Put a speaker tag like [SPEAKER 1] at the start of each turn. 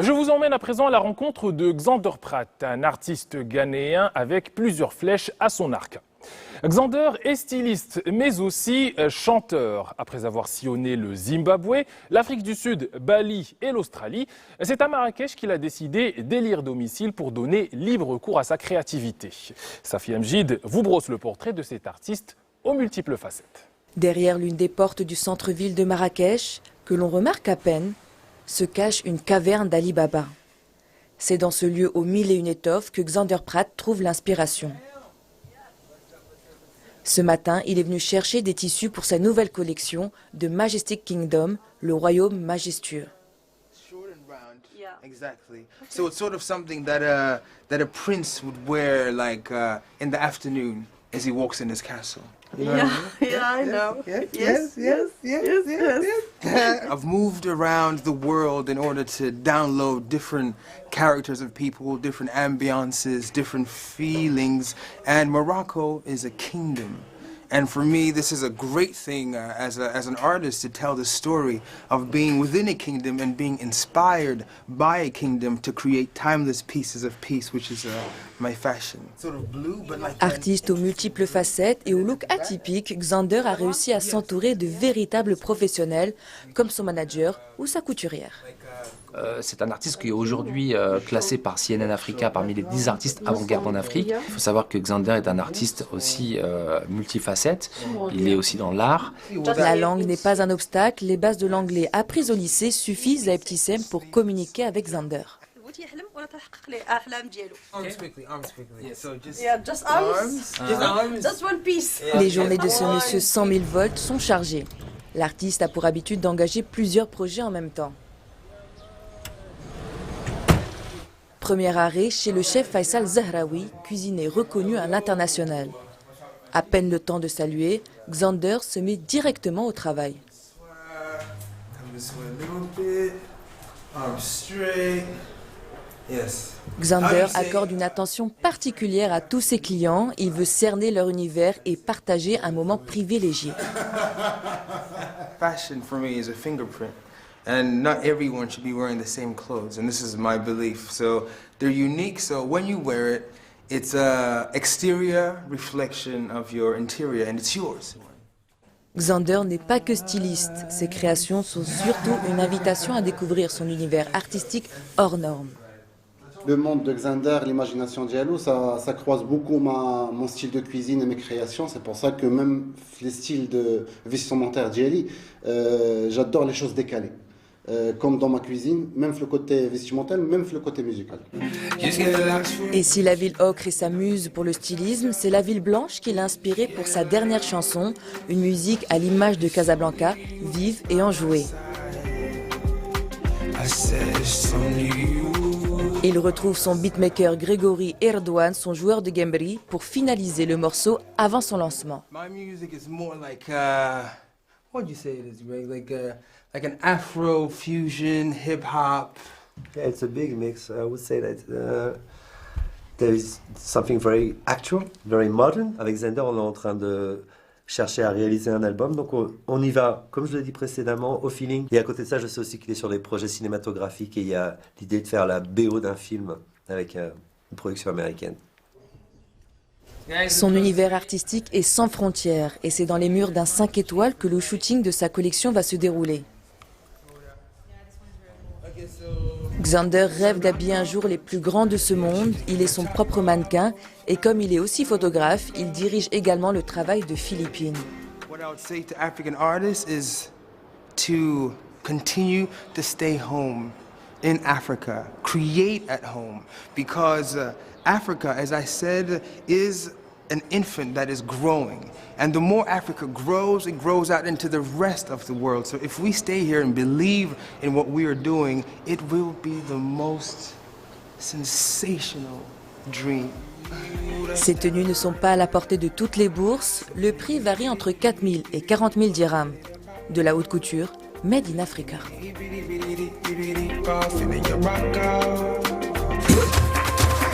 [SPEAKER 1] Je vous emmène à présent à la rencontre de Xander Pratt, un artiste ghanéen avec plusieurs flèches à son arc. Xander est styliste, mais aussi chanteur. Après avoir sillonné le Zimbabwe, l'Afrique du Sud, Bali et l'Australie, c'est à Marrakech qu'il a décidé d'élire domicile pour donner libre cours à sa créativité. Safi Mjid vous brosse le portrait de cet artiste aux multiples facettes.
[SPEAKER 2] Derrière l'une des portes du centre-ville de Marrakech, que l'on remarque à peine, se cache une caverne d'Ali Baba. C'est dans ce lieu aux mille et une étoffes que Xander Pratt trouve l'inspiration. Ce matin, il est venu chercher des tissus pour sa nouvelle collection de Majestic Kingdom, le royaume majestueux.
[SPEAKER 3] Exactly. So it's sort of something that a prince would wear like in the afternoon as he walks in his castle. You know
[SPEAKER 4] I know.
[SPEAKER 3] Yes. I've moved around the world in order to download different characters of people, different ambiances, different feelings, and Morocco is a kingdom. And for me, this is a great thing as an artist to tell the story of being within a kingdom and being inspired by a kingdom to create timeless pieces of peace, which is my fashion. Sort of blue, but like
[SPEAKER 2] Artiste aux multiples facettes et au look atypique, Xander a réussi à s'entourer de véritables professionnels comme son manager ou sa couturière.
[SPEAKER 5] C'est un artiste qui est aujourd'hui classé par CNN Africa parmi les 10 artistes avant-garde en Afrique. Il faut savoir que Xander est un artiste aussi multifacette. Il est aussi dans l'art.
[SPEAKER 2] La langue n'est pas un obstacle. Les bases de l'anglais apprises au lycée suffisent à Ebtissem pour communiquer avec Xander. Les journées de ce monsieur 100 000 volts sont chargées. L'artiste a pour habitude d'engager plusieurs projets en même temps. Premier arrêt chez le chef Faisal Zahraoui, cuisinier reconnu à l'international. À peine le temps de saluer, Xander se met directement au travail. Xander accorde une attention particulière à tous ses clients. Il veut cerner leur univers et partager un moment privilégié.
[SPEAKER 3] fashion for me is a fingerprint. And not everyone should be wearing the same clothes, and this is my belief. So they're unique, so when you wear it, it's an exterior reflection of your interior, and it's yours.
[SPEAKER 2] Xander n'est pas que styliste. Ses créations sont surtout une invitation à découvrir son univers artistique hors norme.
[SPEAKER 6] Le monde de Xander, l'imagination d'Yalou, ça croise beaucoup mon style de cuisine et mes créations. C'est pour ça que même les styles de vestimentaire d'Yali, j'adore les choses décalées. Comme dans ma cuisine, même le côté vestimentaire, même le côté musical.
[SPEAKER 2] Et si la ville ocre est sa muse pour le stylisme, c'est la ville blanche qui l'a inspiré pour sa dernière chanson, une musique à l'image de Casablanca, vive et enjouée. Il retrouve son beatmaker Grégory Erdogan, son joueur de gembri, pour finaliser le morceau avant son lancement.
[SPEAKER 3] Like an Afro fusion, hip hop.
[SPEAKER 7] Yeah, it's a big mix. I would say that there is something very actual, very modern. Avec Xander, on est en train de chercher à réaliser un album, donc on y va, comme je l'ai dit précédemment, au feeling. Et à côté de ça, je sais aussi qu'il est sur des projets cinématographiques et il y a l'idée de faire la BO d'un film avec une production américaine.
[SPEAKER 2] Son univers artistique est sans frontières et c'est dans les murs d'un 5 étoiles que le shooting de sa collection va se dérouler. Xander rêve d'habiller un jour les plus grands de ce monde. Il est son propre mannequin et comme il est aussi photographe, il dirige également le travail de Philippines.
[SPEAKER 3] What I would say to African artists is to continue to stay home in Africa, create at home, because Africa, as I said, is an infant that is growing. And the more Africa grows, it grows out into the rest of the world. So if we stay here and believe in what we are doing, it will be the most sensational dream.
[SPEAKER 2] Ces tenues ne sont pas à la portée de toutes les bourses. Le prix varie entre 4 000 et 40 000 dirhams. De la haute couture, made in Africa.